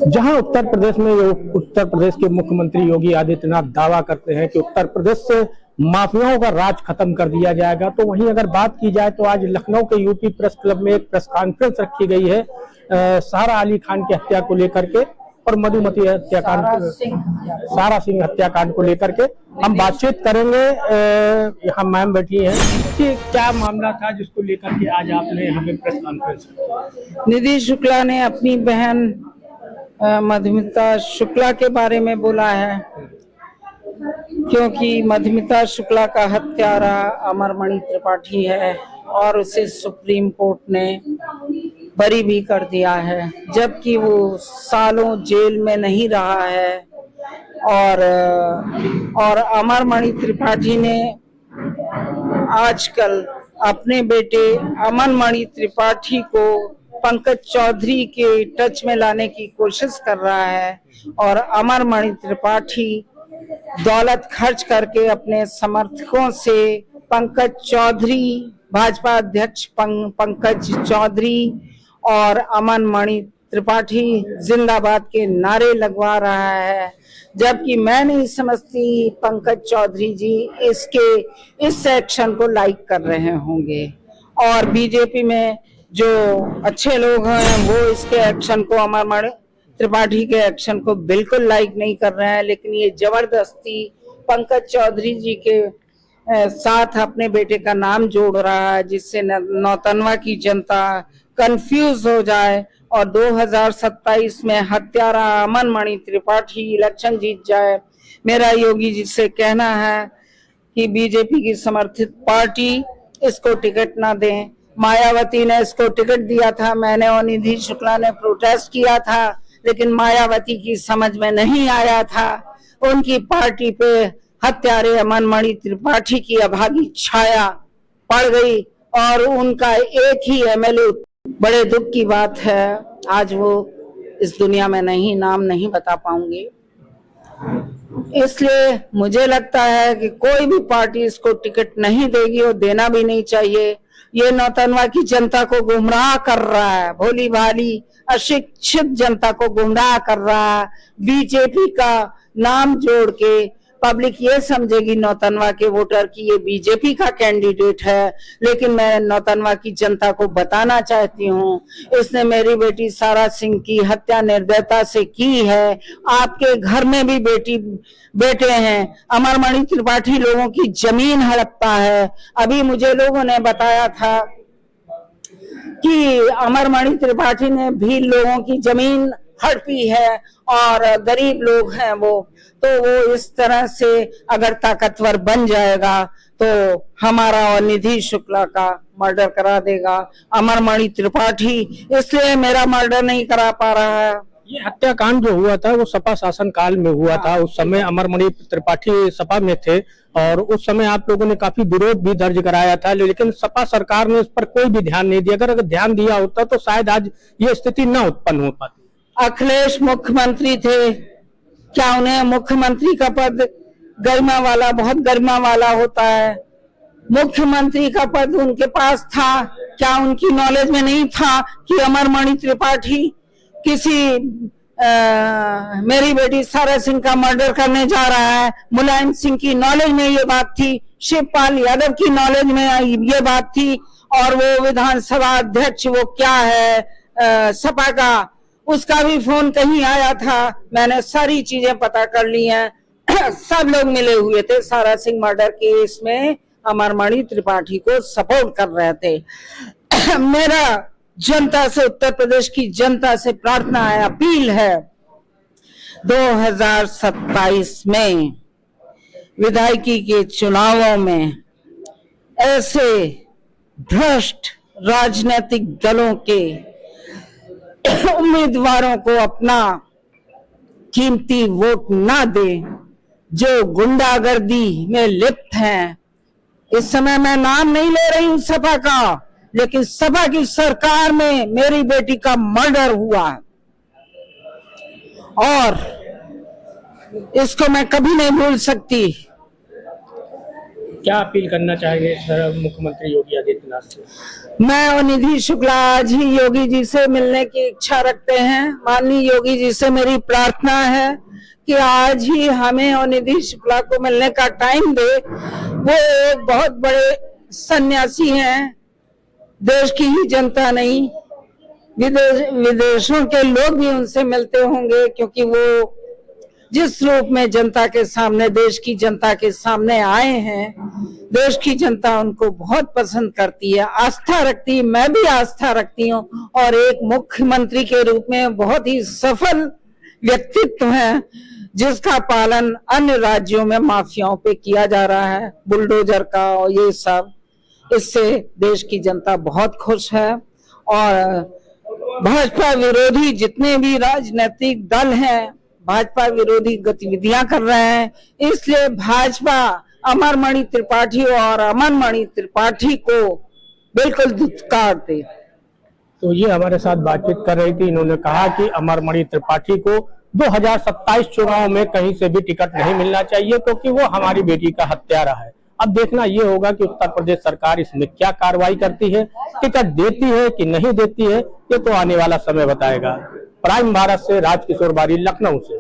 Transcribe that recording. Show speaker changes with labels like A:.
A: जहां उत्तर प्रदेश में उत्तर प्रदेश के मुख्यमंत्री योगी आदित्यनाथ दावा करते हैं कि उत्तर प्रदेश से माफियाओं का राज खत्म कर दिया जाएगा, तो वहीं अगर बात की जाए तो आज लखनऊ के यूपी प्रेस क्लब में एक प्रेस कॉन्फ्रेंस रखी गई है सारा अली खान की हत्या को लेकर के और मधुमती हत्याकांड, सारा सिंह हत्याकांड को लेकर के हम बातचीत करेंगे। यहाँ मैम बैठी हैं कि क्या मामला था जिसको लेकर के आज आपने हमें प्रेस कॉन्फ्रेंस?
B: निधि शुक्ला ने अपनी बहन मधुमिता शुक्ला के बारे में बोला है, क्योंकि मधुमिता शुक्ला का हत्यारा अमरमणि त्रिपाठी है और उसे सुप्रीम कोर्ट ने बरी भी कर दिया है, जबकि वो सालों जेल में नहीं रहा है। और अमरमणि त्रिपाठी ने आजकल अपने बेटे अमनमणि त्रिपाठी को पंकज चौधरी के टच में लाने की कोशिश कर रहा है और अमरमणि त्रिपाठी दौलत खर्च करके अपने समर्थकों से पंकज चौधरी, भाजपा अध्यक्ष पंकज चौधरी और अमनमणि त्रिपाठी जिंदाबाद के नारे लगवा रहा है। जबकि मैं नहीं समझती पंकज चौधरी जी इस एक्शन को लाइक कर रहे होंगे और बीजेपी में जो अच्छे लोग हैं वो इसके एक्शन को, अमरमणि त्रिपाठी के एक्शन को बिल्कुल लाइक नहीं कर रहे हैं। लेकिन ये जबरदस्ती पंकज चौधरी जी के साथ अपने बेटे का नाम जोड़ रहा है, जिससे नौतनवा की जनता कंफ्यूज हो जाए और 2027 में हत्यारा अमनमणि त्रिपाठी इलेक्शन जीत जाए। मेरा योगी जी से कहना है कि बीजेपी की समर्थित पार्टी इसको टिकट ना दें। मायावती ने इसको टिकट दिया था, मैंने और निधि शुक्ला ने प्रोटेस्ट किया था, लेकिन मायावती की समझ में नहीं आया था। उनकी पार्टी पे हत्यारे अमनमणि त्रिपाठी की अभागी छाया पड़ गई और उनका एक ही एमएलए, बड़े दुख की बात है, आज वो इस दुनिया में नहीं, नाम नहीं बता पाऊंगी। इसलिए मुझे लगता है कि कोई भी पार्टी इसको टिकट नहीं देगी और देना भी नहीं चाहिए। ये नौतनवा की जनता को गुमराह कर रहा है, भोली भाली अशिक्षित जनता को गुमराह कर रहा है। बीजेपी का नाम जोड़ के पब्लिक ये समझेगी नौतनवा के वोटर की ये बीजेपी का कैंडिडेट है, लेकिन मैं नौतनवा की जनता को बताना चाहती हूँ, इसने मेरी बेटी सारा सिंह की हत्या निर्दयता से की है। आपके घर में भी बेटे हैं। अमरमणि त्रिपाठी लोगों की जमीन हड़पता है। अभी मुझे लोगों ने बताया था कि अमरमणि त्रिपाठी ने भी लोगों की जमीन हड़पी है और गरीब लोग हैं वो इस तरह से अगर ताकतवर बन जाएगा तो हमारा और निधि शुक्ला का मर्डर करा देगा। अमरमणि त्रिपाठी इसलिए मेरा मर्डर नहीं करा पा रहा है।
A: ये हत्याकांड जो हुआ था वो सपा शासन काल में हुआ था। उस समय अमरमणि त्रिपाठी सपा में थे और उस समय आप लोगों ने काफी विरोध भी दर्ज कराया था, लेकिन सपा सरकार ने इस पर कोई भी ध्यान नहीं दिया। अगर ध्यान दिया होता तो शायद आज ये स्थिति न उत्पन्न हो पाती।
B: अखिलेश मुख्यमंत्री थे, क्या उन्हें मुख्यमंत्री का पद गरिमा वाला, बहुत गरिमा वाला होता है? मुख्यमंत्री का पद उनके पास था, क्या उनकी नॉलेज में नहीं था कि अमरमणि त्रिपाठी किसी मेरी बेटी सारा सिंह का मर्डर करने जा रहा है? मुलायम सिंह की नॉलेज में ये बात थी, शिवपाल यादव की नॉलेज में ये बात थी और वो विधानसभा अध्यक्ष वो क्या है सपा का, उसका भी फोन कहीं आया था। मैंने सारी चीजें पता कर ली हैं। सब लोग मिले हुए थे सारा सिंह मर्डर केस में, अमरमणि त्रिपाठी को सपोर्ट कर रहे थे। मेरा जनता से, उत्तर प्रदेश की जनता से प्रार्थना है, अपील है, 2027 में विधायकी के चुनावों में ऐसे भ्रष्ट राजनीतिक दलों के उम्मीदवारों को अपना कीमती वोट ना दे, जो गुंडागर्दी में लिप्त हैं। इस समय मैं नाम नहीं ले रही हूं सपा का, लेकिन सपा की सरकार में मेरी बेटी का मर्डर हुआ और इसको मैं कभी नहीं भूल सकती।
A: क्या अपील करना चाहेंगे सर मुख्यमंत्री योगी आदित्यनाथ से?
B: मैं और निधि शुक्ला आज ही योगी जी से मिलने की इच्छा रखते हैं। माननीय योगी जी से मेरी प्रार्थना है कि आज ही हमें और निधि शुक्ला को मिलने का टाइम दे। वो एक बहुत बड़े सन्यासी हैं, देश की ही जनता नहीं, विदेशों के लोग भी उनसे मिलते होंगे, क्योंकि वो जिस रूप में जनता के सामने, देश की जनता के सामने आए हैं, देश की जनता उनको बहुत पसंद करती है, आस्था रखती है। मैं भी आस्था रखती हूँ और एक मुख्यमंत्री के रूप में बहुत ही सफल व्यक्तित्व है, जिसका पालन अन्य राज्यों में माफियाओं पे किया जा रहा है, बुलडोजर का और ये सब। इससे देश की जनता बहुत खुश है और भाजपा विरोधी जितने भी राजनीतिक दल हैं, भाजपा विरोधी गतिविधियां कर रहे हैं। इसलिए भाजपा अमरमणि त्रिपाठी और अमनमणि त्रिपाठी को बिल्कुल धिक्कार दे।
A: तो ये हमारे साथ बातचीत कर रही थी। इन्होंने कहा कि अमरमणि त्रिपाठी को 2027 चुनाव में कहीं से भी टिकट नहीं मिलना चाहिए, क्योंकि वो हमारी बेटी का हत्यारा है। अब देखना ये होगा कि उत्तर प्रदेश सरकार इसमें क्या कार्रवाई करती है, टिकट देती है कि नहीं देती है, ये तो आने वाला समय बताएगा। प्राइम भारत से राजकिशोर बारी, लखनऊ से।